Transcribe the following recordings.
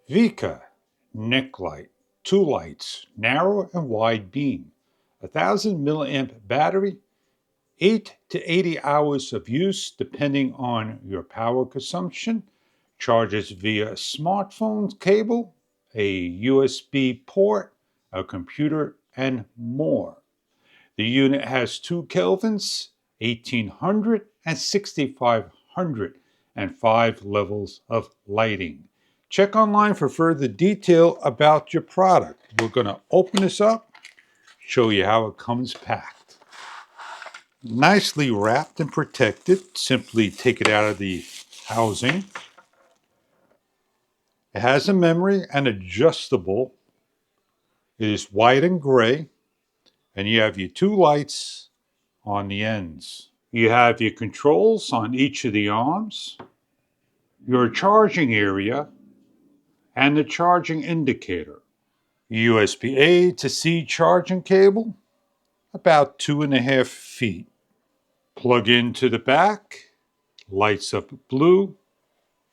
Vekkia neck light, 2 lights, narrow and wide beam, 1000 milliamp battery, 8 to 80 hours of use depending on your power consumption, charges via smartphone cable, a USB port, a computer, and more. The unit has 2 kelvins, 1800 and 6500, and 5 levels of lighting. Check online for further detail about your product. We're going to open this up, show you how it comes packed. Nicely wrapped and protected. Simply take it out of the housing. It has a memory and adjustable. It is white and gray, and you have your 2 lights on the ends. You have your controls on each of the arms, your charging area, and the charging indicator. USB-A to C charging cable, about 2.5 feet. Plug into the back, lights up blue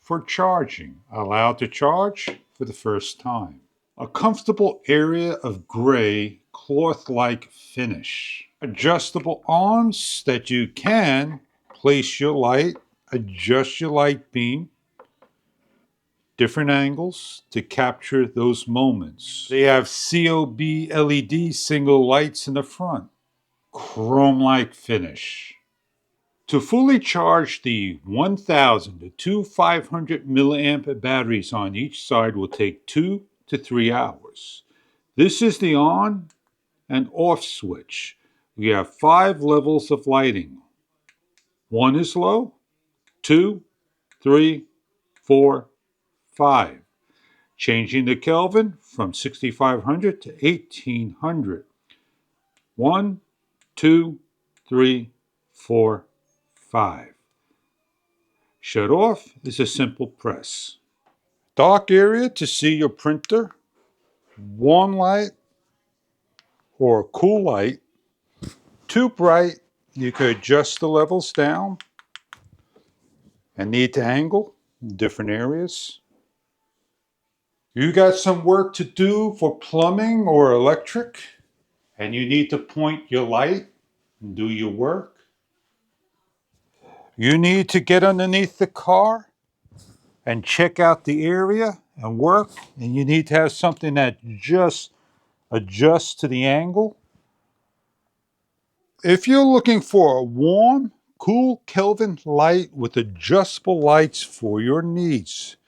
for charging. Allowed to charge for the first time. A comfortable area of gray cloth-like finish. Adjustable arms that you can place your light, adjust your light beam, different angles to capture those moments. They have COB LED single lights in the front. Chrome-like finish. To fully charge the 1000 to 2500 milliamp batteries on each side will take 2 to 3 hours. This is the on and off switch. We have 5 levels of lighting. 1 is low, 2, 3, 4, 5. Changing the Kelvin from 6500 to 1800. 1, 2, 3, 4, 5. Shut off is a simple press. Dark area to see your printer. Warm light or cool light. Too bright, you could adjust the levels down and need to angle in different areas. You got some work to do for plumbing or electric, and you need to point your light and do your work. You need to get underneath the car and check out the area and work, and you need to have something that just adjusts to the angle. If you're looking for a warm, cool Kelvin light with adjustable lights for your needs,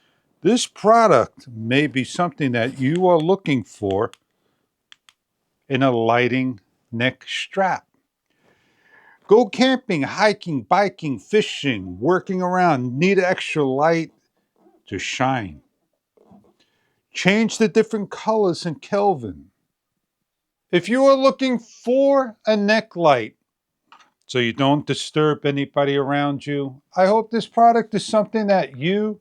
this product may be something that you are looking for in a lighting neck strap. Go camping, hiking, biking, fishing, working around, need extra light to shine. Change the different colors in Kelvin. If you are looking for a neck light so you don't disturb anybody around you, I hope this product is something that you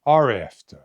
are after.